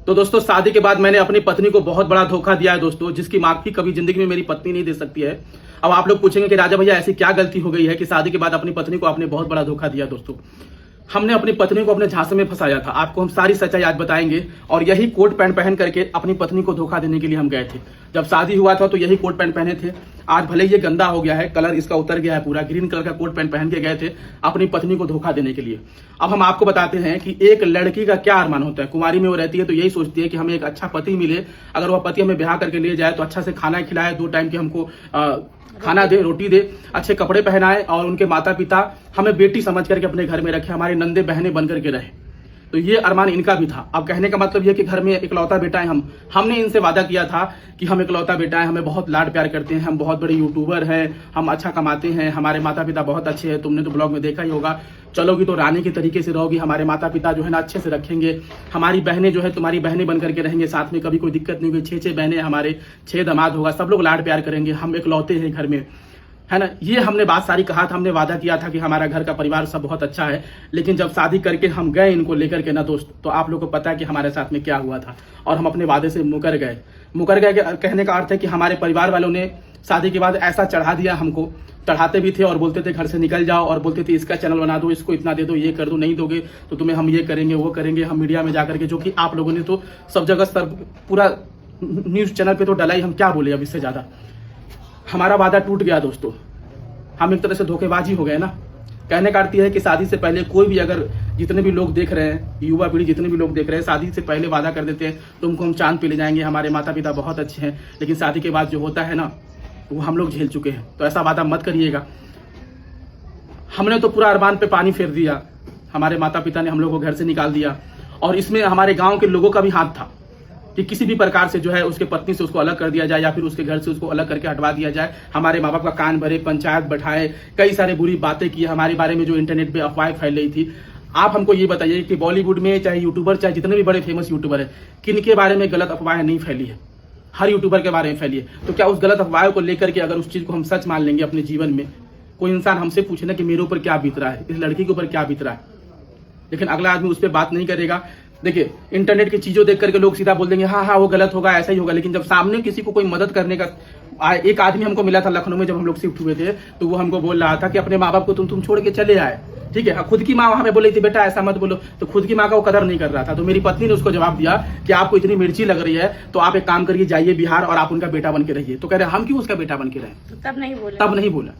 तो दोस्तों शादी के बाद मैंने अपनी पत्नी को बहुत बड़ा धोखा दिया है दोस्तों, जिसकी माफी कभी जिंदगी में मेरी पत्नी नहीं दे सकती है। अब आप लोग पूछेंगे कि राजा भैया ऐसी क्या गलती हो गई है कि शादी के बाद अपनी पत्नी को आपने बहुत बड़ा धोखा दिया। दोस्तों हमने अपनी पत्नी को अपने झांसे में फंसाया था, आपको हम सारी सच्चाई आज बताएंगे। और यही कोट पैंट पहन करके अपनी पत्नी को धोखा देने के लिए हम गए थे। जब शादी हुआ था तो यही कोट पैंट पहने थे। आज भले ये गंदा हो गया है, कलर इसका उतर गया है, पूरा ग्रीन कलर का कोट पैंट पहन के गए थे अपनी पत्नी को धोखा देने के लिए। अब हम आपको बताते हैं कि एक लड़की का क्या अरमान होता है। कुंवारी में वो रहती है तो यही सोचती है कि हमें एक अच्छा पति मिले, अगर वह पति हमें ब्याह करके ले जाए तो अच्छा से खाना खिलाए, 2 टाइम की हमको खाना दे, रोटी दे, अच्छे कपड़े पहनाए और उनके माता पिता हमें बेटी समझ करके अपने घर में रखे, हमारे नंदे बहने बन करके रहे। तो ये अरमान इनका भी था। अब कहने का मतलब ये कि घर में इकलौता बेटा है हमने इनसे वादा किया था कि हम इकलौता बेटा है, हमें बहुत लाड प्यार करते हैं, हम बहुत बड़े यूट्यूबर हैं, हम अच्छा कमाते हैं, हमारे माता पिता बहुत अच्छे हैं। तुमने तो ब्लॉग में देखा ही होगा, चलोगी तो रानी के तरीके से रहोगी, हमारे माता पिता जो है ना अच्छे से रखेंगे, हमारी बहनें जो है तुम्हारी बहनें बन करके रहेंगे साथ में, कभी कोई दिक्कत नहीं होगी। 6 बहनें हमारे, 6 दामाद होगा, सब लोग लाड प्यार करेंगे, हम इकलौते हैं घर में, है ना। ये हमने बात सारी कहा था, हमने वादा किया था कि हमारा घर का परिवार सब बहुत अच्छा है। लेकिन जब शादी करके हम गए इनको लेकर के ना दोस्त, तो आप लोगों को पता है कि हमारे साथ में क्या हुआ था। और हम अपने वादे से मुकर गए। कहने का अर्थ है कि हमारे परिवार वालों ने शादी के बाद ऐसा चढ़ा दिया हमको, चढ़ाते भी थे और बोलते थे घर से निकल जाओ, और बोलते थे इसका चैनल बना दो, इसको इतना दे दो, ये कर दो, नहीं दोगे तो तुम्हें हम ये करेंगे वो करेंगे। हम मीडिया में जाकर के, जो कि आप लोगों ने तो सब जगह सर पूरा न्यूज चैनल पे तो डला ही, हम क्या बोले अब इससे ज्यादा। हमारा वादा टूट गया दोस्तों, हम एक तरह से धोखेबाजी हो गए ना। कहने का अर्थ है कि शादी से पहले कोई भी, अगर जितने भी लोग देख रहे हैं, युवा पीढ़ी जितने भी लोग देख रहे हैं, शादी से पहले वादा कर देते हैं तुमको हम चांद पे ले जाएंगे, हमारे माता पिता बहुत अच्छे हैं, लेकिन शादी के बाद जो होता है ना वो हम लोग झेल चुके हैं। तो ऐसा वादा मत करिएगा। हमने तो पूरा अरमान पे पानी फेर दिया, हमारे माता पिता ने हम लोग को घर से निकाल दिया। और इसमें हमारे गाँव के लोगों का भी हाथ था कि किसी भी प्रकार से जो है उसके पत्नी से उसको अलग कर दिया जाए, या फिर उसके घर से उसको अलग करके हटवा दिया जाए। हमारे माँ बाप का कान भरे, पंचायत बैठाए, कई सारे बुरी बातें की हमारे बारे में, जो इंटरनेट पे अफवाहें फैल रही थी। आप हमको ये बताइए कि बॉलीवुड में चाहे यूट्यूबर, चाहे जितने भी बड़े फेमस यूट्यूबर है, किन के बारे में गलत अफवाहें नहीं फैली है? हर यूट्यूबर के बारे में फैली है। तो क्या उस गलत अफवाहों को लेकर के अगर उस चीज को हम सच मान लेंगे अपने जीवन में, कोई इंसान हमसे पूछे ना कि मेरे ऊपर क्या बीत रहा है, इस लड़की के ऊपर क्या बीत रहा है, लेकिन अगला आदमी उस पर बात नहीं करेगा। देखिए इंटरनेट की चीजों देख करके लोग सीधा बोल देंगे हाँ वो गलत होगा, ऐसा ही होगा। लेकिन जब सामने किसी को कोई मदद करने का, एक आदमी हमको मिला था लखनऊ में जब हम लोग शिफ्ट हुए थे, तो वो हमको बोल रहा था कि अपने माँ बाप को तुम छोड़ के चले आए, ठीक है। खुद की माँ वहां पे बोली थी बेटा ऐसा मत बोलो, तो खुद की माँ का वो कदर नहीं कर रहा था। तो मेरी पत्नी ने उसको जवाब दिया कि आपको इतनी मिर्ची लग रही है तो आप एक काम करिए, जाइए बिहार और आप उनका बेटा बन के रहिए। तो कह रहे हम क्यों उसका बेटा बन के रहे? तब नहीं बोला।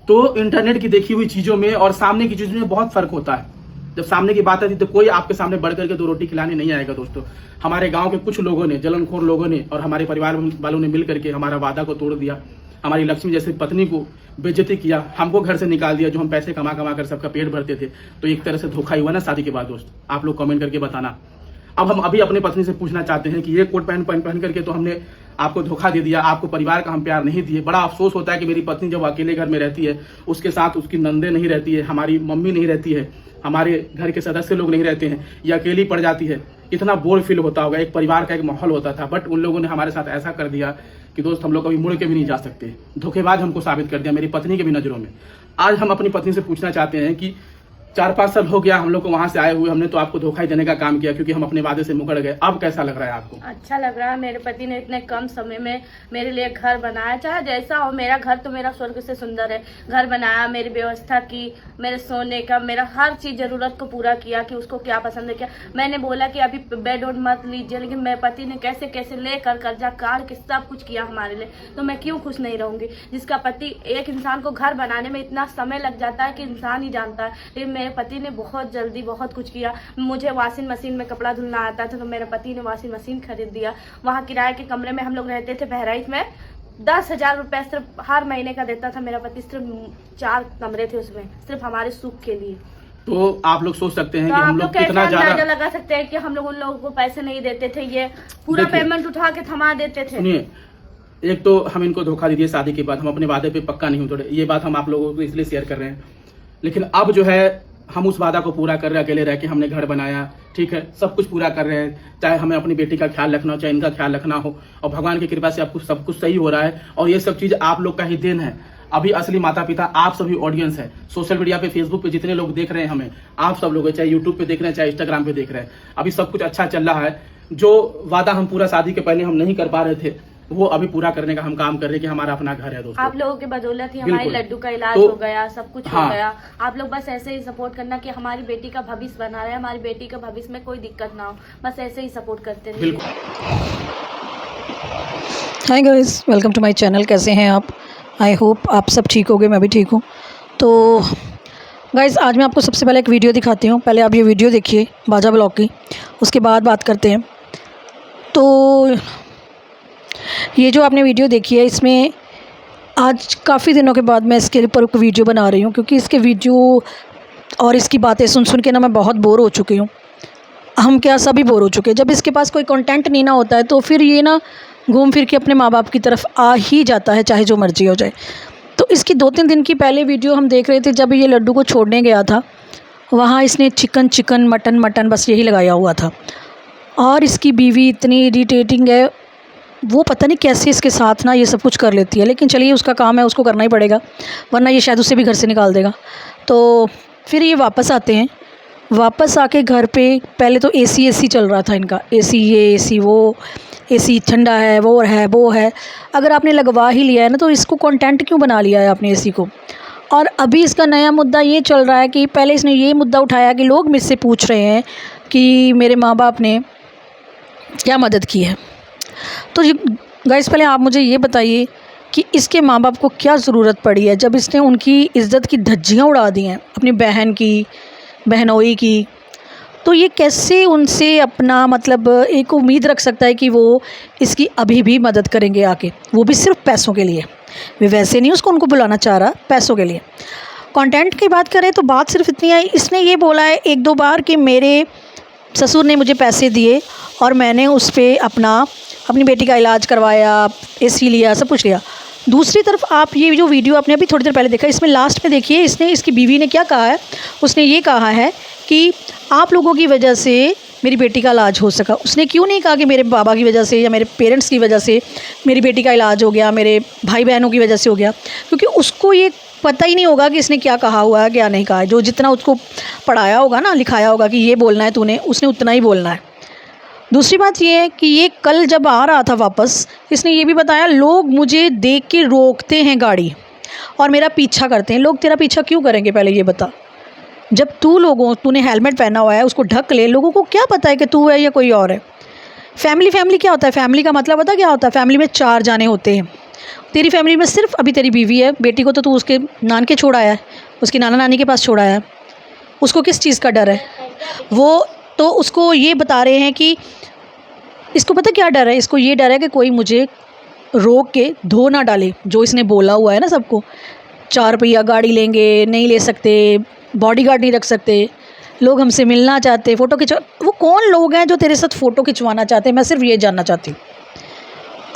तो इंटरनेट की देखी हुई चीजों में और सामने की चीजों में बहुत फर्क होता है। जब सामने की बात आती तो कोई आपके सामने बढ़ करके 2 रोटी खिलाने नहीं आएगा दोस्तों। हमारे गांव के कुछ लोगों ने, जलनखोर लोगों ने और हमारे परिवार वालों ने मिल करके हमारा वादा को तोड़ दिया। हमारी लक्ष्मी जैसे पत्नी को बेइज्जती किया, हमको घर से निकाल दिया, जो हम पैसे कमा कर सबका पेट भरते थे। तो एक तरह से धोखा ही हुआ ना शादी के बाद दोस्त। आप लोग कमेंट करके बताना। अब हम अभी अपनी पत्नी से पूछना चाहते हैं कि ये कोट पहन करके तो हमने आपको धोखा दे दिया, आपको परिवार का हम प्यार नहीं दिए। बड़ा अफसोस होता है कि मेरी पत्नी जब अकेले घर में रहती है, उसके साथ उसकी नंदे नहीं रहती है, हमारी मम्मी नहीं रहती है, हमारे घर के सदस्य लोग नहीं रहते हैं, ये अकेली पड़ जाती है। इतना बोर फील होता होगा, एक परिवार का एक माहौल होता था। बट उन लोगों ने हमारे साथ ऐसा कर दिया कि दोस्त हम लोग कभी मुड़ के भी नहीं जा सकते। धोखेबाज हमको साबित कर दिया मेरी पत्नी के भी नजरों में। आज हम अपनी पत्नी से पूछना चाहते हैं कि 4-5 साल हो गया हम लोग को वहां से आए हुए, हमने तो आपको धोखा ही देने का काम किया क्योंकि हम अपने वादे से मुकर गए। अब कैसा लग रहा है आपको? अच्छा लग रहा है। मेरे पति ने इतने कम समय में मेरे लिए घर बनाया, चाहे जैसा हो। मेरा घर तो मेरा स्वर्ग से सुंदर है। घर बनाया, मेरी व्यवस्था की, मेरे सोने का, मेरा हर चीज जरूरत को पूरा किया कि उसको क्या पसंद है क्या। मैंने बोला कि अभी बेड उड मत लीजिए, लेकिन मेरे पति ने कैसे कैसे लेकर कर्जा काट के सब कुछ किया हमारे लिए। तो मैं क्यों खुश नहीं रहूंगी? जिसका पति, एक इंसान को घर बनाने में इतना समय लग जाता है कि इंसान ही जानता है। लेकिन मेरे पति ने बहुत जल्दी बहुत कुछ किया। मुझे वॉशिंग मशीन में कपड़ा धुलना आता था तो मेरे पति ने वॉशिंग मशीन खरीद दिया। वहाँ किराए के कमरे में हम लोग रहते थे बहराइच में, 10,000 रुपए सिर्फ हर महीने का देता था मेरा पति। सिर्फ 4 कमरे थे उसमें, सिर्फ हमारे सुख के लिए। तो आप लोग सोच सकते हैं तो कि हम लोग कितना ज्यादा लगा सकते हैं कि हम लोग उन लोगों को पैसे नहीं देते थे, ये पूरा पेमेंट उठा के थमा देते थे। सुनिए, एक तो हम इनको धोखा दे दिए शादी के बाद, हम अपने वादे पे पक्का नहीं उतरे। ये बात हम आप लोगों को इसलिए शेयर कर रहे हैं। लेकिन अब जो है हम उस वादा को पूरा कर रहे हैं। अकेले रह के हमने घर बनाया, ठीक है, सब कुछ पूरा कर रहे हैं। चाहे हमें अपनी बेटी का ख्याल रखना हो, चाहे इनका ख्याल रखना हो, और भगवान की कृपा से आपको सब कुछ सही हो रहा है। और ये सब चीज आप लोग का ही देन है। अभी असली माता पिता आप सभी ऑडियंस है। सोशल मीडिया पे, फेसबुक पे जितने लोग देख रहे हैं हमें, आप सब लोग, चाहे यूट्यूब पे देख रहे हैं, चाहे इंस्टाग्राम पे देख रहे हैं, अभी सब कुछ अच्छा चल रहा है। जो वादा हम पूरा शादी के पहले हम नहीं कर पा रहे थे, वो अभी पूरा करने का हम काम कर रहे हैं कि हमारा अपना घर है दोस्तों। आप लोगों के बदौलत ही हमारे बिल्कुल। लड्डू का इलाज तो- हो गया, सब कुछ हाँ। हो गया। आप लोग बस ऐसे ही सपोर्ट करना कि हमारी बेटी का भविष्य बना रहे, हमारी बेटी का भविष्य में कोई दिक्कत ना हो, बस ऐसे ही सपोर्ट करते रहिए। बिल्कुल। Hi guys, welcome to my channel. कैसे हैं आप? आई होप आप सब ठीक होगे, मैं भी ठीक हूँ। तो गाइस, आज मैं आपको सबसे पहले एक वीडियो दिखाती हूँ। पहले आप ये वीडियो देखिए बाजा ब्लॉग की, उसके बाद बात करते हैं। तो ये जो आपने वीडियो देखी है, इसमें आज काफ़ी दिनों के बाद मैं इसके ऊपर एक वीडियो बना रही हूँ, क्योंकि इसके वीडियो और इसकी बातें सुन सुन के ना मैं बहुत बोर हो चुकी हूँ। हम क्या, सभी बोर हो चुके हैं। जब इसके पास कोई कंटेंट नहीं ना होता है तो फिर ये ना घूम फिर के अपने माँ बाप की तरफ आ ही जाता है, चाहे जो मर्जी हो जाए। तो इसकी 2-3 दिन की पहले वीडियो हम देख रहे थे, जब ये लड्डू को छोड़ने गया था, वहाँ इसने चिकन मटन बस यही लगाया हुआ था। और इसकी बीवी इतनी इरिटेटिंग है, वो पता नहीं कैसे इसके साथ ना ये सब कुछ कर लेती है। लेकिन चलिए, उसका काम है, उसको करना ही पड़ेगा, वरना ये शायद उसे भी घर से निकाल देगा। तो फिर ये वापस आते हैं। वापस आके घर पे पहले तो एसी चल रहा था इनका, एसी ये एसी वो, एसी ठंडा है, वो है। अगर आपने लगवा ही लिया है ना, तो इसको कंटेंट क्यों बना लिया है आपने एसी को? और अभी इसका नया मुद्दा ये चल रहा है कि पहले इसने ये मुद्दा उठाया कि लोग मुझसे पूछ रहे हैं कि मेरे माँ बाप ने क्या मदद की है। तो गाइस, पहले आप मुझे ये बताइए कि इसके माँ बाप को क्या ज़रूरत पड़ी है, जब इसने उनकी इज़्ज़त की धज्जियाँ उड़ा दी हैं, अपनी बहन की, बहनोई की। तो ये कैसे उनसे अपना मतलब एक उम्मीद रख सकता है कि वो इसकी अभी भी मदद करेंगे आके, वो भी सिर्फ पैसों के लिए। वे वैसे नहीं उनको बुलाना चाह रहा, पैसों के लिए। कंटेंट की बात करें तो बात सिर्फ इतनी है, इसने ये बोला है 1-2 बार कि मेरे ससुर ने मुझे पैसे दिए और मैंने उस पर अपनी बेटी का इलाज करवाया, एसी लिया, सब कुछ लिया। दूसरी तरफ आप ये जो वीडियो आपने अभी थोड़ी देर पहले देखा, इसमें लास्ट में देखिए इसकी बीवी ने क्या कहा है। उसने ये कहा है कि आप लोगों की वजह से मेरी बेटी का इलाज हो सका। उसने क्यों नहीं कहा कि मेरे बाबा की वजह से या मेरे पेरेंट्स की वजह से मेरी बेटी का इलाज हो गया, मेरे भाई बहनों की वजह से हो गया? क्योंकि उसको ये पता ही नहीं होगा कि इसने क्या कहा हुआ है, क्या नहीं कहा है। जो जितना उसको पढ़ाया होगा ना, लिखाया होगा कि ये बोलना है तूने, उसने उतना ही बोलना है। दूसरी बात ये है कि ये कल जब आ रहा था वापस, इसने ये भी बताया, लोग मुझे देख के रोकते हैं गाड़ी और मेरा पीछा करते हैं। लोग तेरा पीछा क्यों करेंगे, पहले ये बता। जब तूने हेलमेट पहना हुआ है, उसको ढक ले, लोगों को क्या पता है कि तू है या कोई और है? फैमिली क्या होता है? फैमिली का मतलब पता क्या होता है? फैमिली में 4 जाने होते हैं। तेरी फैमिली में सिर्फ अभी तेरी बीवी है, बेटी को तो तू उसके नानके छोड़ आया है, उसकी नाना नानी के पास छोड़ आया है। उसको किस चीज़ का डर है? वो तो उसको ये बता रहे हैं कि इसको पता क्या डर है? इसको ये डर है कि कोई मुझे रोक के धो ना डाले, जो इसने बोला हुआ है ना सबको। 4 पहिया गाड़ी लेंगे, नहीं ले सकते, बॉडीगार्ड नहीं रख सकते, लोग हमसे मिलना चाहते, फ़ोटो खिंचवा। वो कौन लोग हैं जो तेरे साथ फ़ोटो खिंचवाना चाहते हैं? मैं सिर्फ ये जानना चाहती हूँ।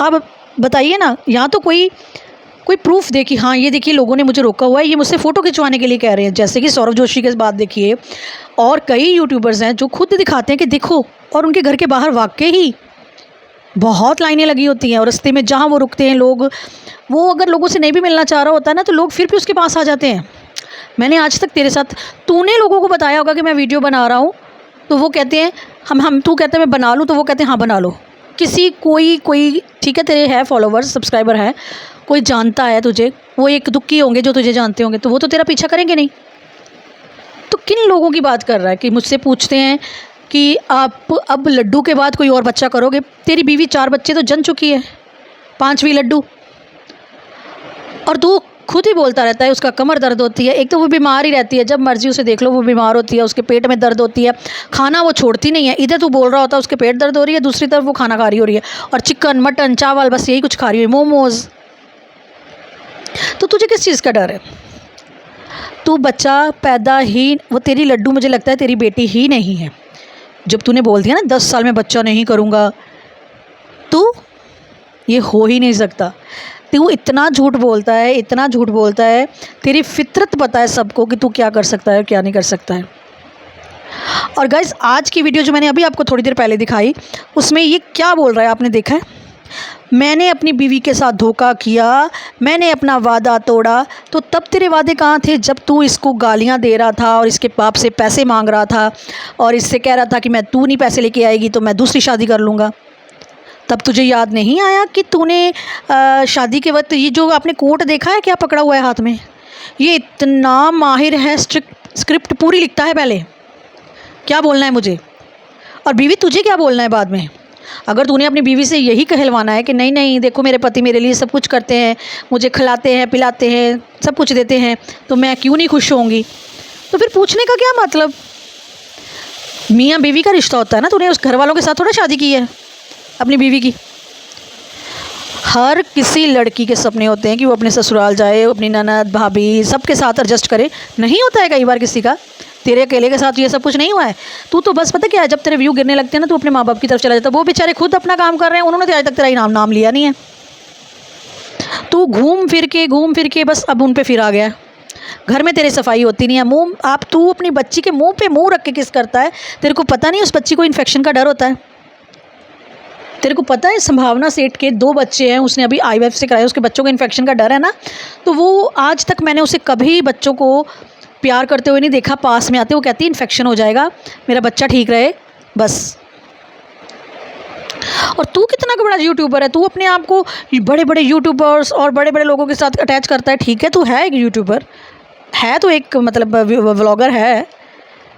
आप बताइए ना, यहाँ तो कोई प्रूफ दे कि हाँ ये देखिए लोगों ने मुझे रोका हुआ है, ये मुझसे फ़ोटो खिंचवाने के लिए कह रहे हैं। जैसे कि सौरभ जोशी के बात देखिए, और कई यूट्यूबर्स हैं जो खुद दिखाते हैं कि देखो, और उनके घर के बाहर वाकई ही बहुत लाइनें लगी होती हैं। और रास्ते में जहाँ वो रुकते हैं लोग, वो अगर लोगों से नहीं भी मिलना चाह रहा होता है ना, तो लोग फिर भी उसके पास आ जाते हैं। मैंने आज तक तेरे साथ, तूने लोगों को बताया होगा कि मैं वीडियो बना रहा हूँ, तो वो कहते हैं तू कहते हैं मैं बना लूँ, तो वो कहते हैं हाँ बना लो। कोई ठीक है, तेरे है फॉलोवर्स, सब्सक्राइबर है, कोई जानता है तुझे, वो एक दुक्की होंगे जो तुझे जानते होंगे, तो वो तो तेरा पीछा करेंगे नहीं। तो किन लोगों की बात कर रहा है कि मुझसे पूछते हैं कि आप अब लड्डू के बाद कोई और बच्चा करोगे? तेरी बीवी 4 बच्चे तो जन चुकी है, 5वीं लड्डू। और तू खुद ही बोलता रहता है उसका कमर दर्द होती है। एक तो वो बीमार ही रहती है, जब मर्जी उसे देख लो वो बीमार होती है, उसके पेट में दर्द होती है, खाना वो छोड़ती नहीं है। इधर तू बोल रहा होता है उसके पेट दर्द हो रही है, दूसरी तरफ वो खाना खा रही हो रही है, और चिकन मटन चावल बस यही कुछ खा रही है, मोमोज़। तो तुझे किस चीज़ का डर है? तू बच्चा पैदा ही, वो तेरी लड्डू मुझे लगता है तेरी बेटी ही नहीं है। जब तूने बोल दिया ना 10 साल में बच्चा नहीं करूँगा, तो ये हो ही नहीं सकता। तू इतना झूठ बोलता है, तेरी फितरत पता है सबको कि तू क्या कर सकता है, क्या नहीं कर सकता है। और गाइस, आज की वीडियो जो मैंने अभी आपको थोड़ी देर पहले दिखाई, उसमें ये क्या बोल रहा है आपने देखा है? मैंने अपनी बीवी के साथ धोखा किया, मैंने अपना वादा तोड़ा, तो तब तेरे वादे कहाँ थे जब तू इसको गालियाँ दे रहा था और इसके बाप से पैसे मांग रहा था और इससे कह रहा था कि मैं तू नहीं पैसे लेके आएगी तो मैं दूसरी शादी कर लूँगा। तब तुझे याद नहीं आया कि तूने शादी के वक्त ये जो आपने कोट देखा है क्या पकड़ा हुआ है हाथ में, ये इतना माहिर है, स्क्रिप्ट पूरी लिखता है पहले क्या बोलना है मुझे, और बीवी तुझे क्या बोलना है बाद में। अगर तूने अपनी बीवी से यही कहलवाना है कि नहीं नहीं देखो मेरे पति मेरे लिए सब कुछ करते हैं, मुझे खिलाते हैं पिलाते हैं सब कुछ देते हैं, तो मैं क्यों नहीं खुश होंगी, तो फिर पूछने का क्या मतलब। मियाँ बीवी का रिश्ता होता है ना, तूने उस घर वालों के साथ थोड़ा शादी की है अपनी बीवी की। हर किसी लड़की के सपने होते हैं कि वो अपने ससुराल जाए, अपनी ननद भाभी सबके साथ एडजस्ट करे, नहीं होता है कई बार किसी का। तेरे अकेले के साथ ये सब कुछ नहीं हुआ है। तू तो बस पता क्या है, जब तेरे व्यू गिरने लगते हैं ना, तू अपने माँ बाप की तरफ चला जाता है। वो बेचारे खुद अपना काम कर रहे हैं, उन्होंने तो आज तक तेरा नाम लिया नहीं है। तू घूम फिर के बस अब उन पे फिर आ गया है। घर में तेरे सफाई होती नहीं है, मुँह आप तू अपनी बच्ची के मुँह पे मुँह रख के किस करता है। तेरे को पता नहीं उस बच्ची को इन्फेक्शन का डर होता है। तेरे को पता है संभावना सेठ के 2 बच्चे हैं, उसने अभी IVF से कराया, उसके बच्चों को इन्फेक्शन का डर है ना। तो वो आज तक मैंने उसे कभी बच्चों को प्यार करते हुए नहीं देखा, पास में आते वो कहती है इन्फेक्शन हो जाएगा, मेरा बच्चा ठीक रहे बस। और तू कितना का बड़ा यूट्यूबर है, तू अपने आप को बड़े बड़े यूट्यूबर्स और बड़े बड़े लोगों के साथ अटैच करता है। ठीक है तू है एक यूट्यूबर है, तो एक मतलब व्लॉगर है,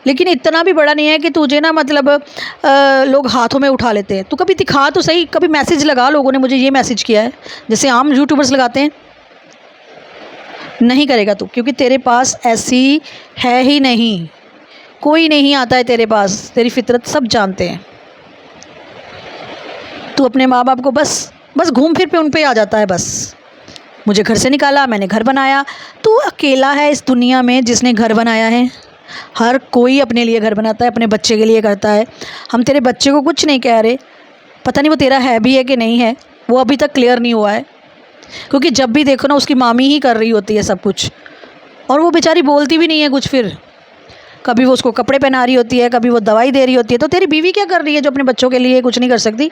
लेकिन इतना भी बड़ा नहीं है कि तुझे ना मतलब लोग हाथों में उठा लेते हैं। तू कभी दिखा तो सही, कभी मैसेज लगा, लोगों ने मुझे ये मैसेज किया है, जैसे आम यूट्यूबर्स लगाते हैं। नहीं करेगा तू, क्योंकि तेरे पास ऐसी है ही नहीं, कोई नहीं आता है तेरे पास, तेरी फितरत सब जानते हैं। तू अपने माँ बाप को बस घूम फिर पे उन पे आ जाता है। बस मुझे घर से निकाला, मैंने घर बनाया। तू अकेला है इस दुनिया में जिसने घर बनाया है। हर कोई अपने लिए घर बनाता है, अपने बच्चे के लिए करता है। हम तेरे बच्चे को कुछ नहीं कह रहे, पता नहीं वो तेरा है भी है कि नहीं है, वो अभी तक क्लियर नहीं हुआ है, क्योंकि जब भी देखो ना उसकी मामी ही कर रही होती है सब कुछ, और वो बेचारी बोलती भी नहीं है कुछ। फिर कभी वो उसको कपड़े पहना रही होती है, कभी वो दवाई दे रही होती है। तो तेरी बीवी क्या कर रही है जो अपने बच्चों के लिए कुछ नहीं कर सकती।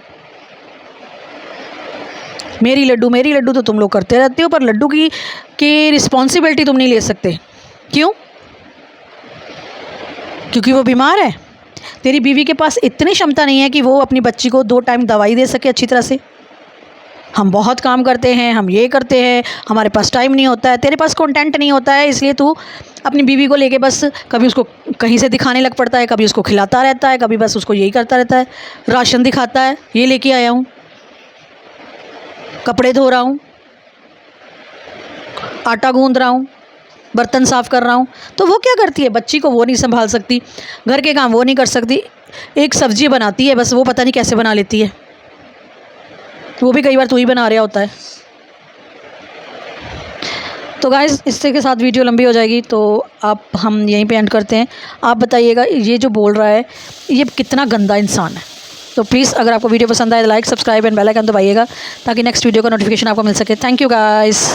मेरी लड्डू तो तुम लोग करते रहते हो, पर लड्डू की रिस्पॉन्सिबिलिटी तुम नहीं ले सकते। क्यों? क्योंकि वो बीमार है। तेरी बीवी के पास इतनी क्षमता नहीं है कि वो अपनी बच्ची को 2 टाइम दवाई दे सके अच्छी तरह से। हम बहुत काम करते हैं, हम ये करते हैं, हमारे पास टाइम नहीं होता है। तेरे पास कंटेंट नहीं होता है, इसलिए तू अपनी बीवी को लेके बस कभी उसको कहीं से दिखाने लग पड़ता है, कभी उसको खिलाता रहता है, कभी बस उसको यही करता रहता है। राशन दिखाता है, ये लेके आया हूँ, कपड़े धो रहा हूँ, आटा गूंद रहा हूँ, बर्तन साफ़ कर रहा हूँ। तो वो क्या करती है? बच्ची को वो नहीं संभाल सकती, घर के काम वो नहीं कर सकती। एक सब्ज़ी बनाती है बस, वो पता नहीं कैसे बना लेती है, वो भी कई बार तू ही बना रहा होता है। तो गाइस इससे के साथ वीडियो लंबी हो जाएगी, तो हम यहीं पे एंड करते हैं। आप बताइएगा ये जो बोल रहा है ये कितना गंदा इंसान है। तो प्लीज़ अगर आपको वीडियो पसंद आए तो like subscribe and bell icon दबाइएगा, ताकि नेक्स्ट वीडियो का नोटिफिकेशन आपको मिल सके। Thank you guys.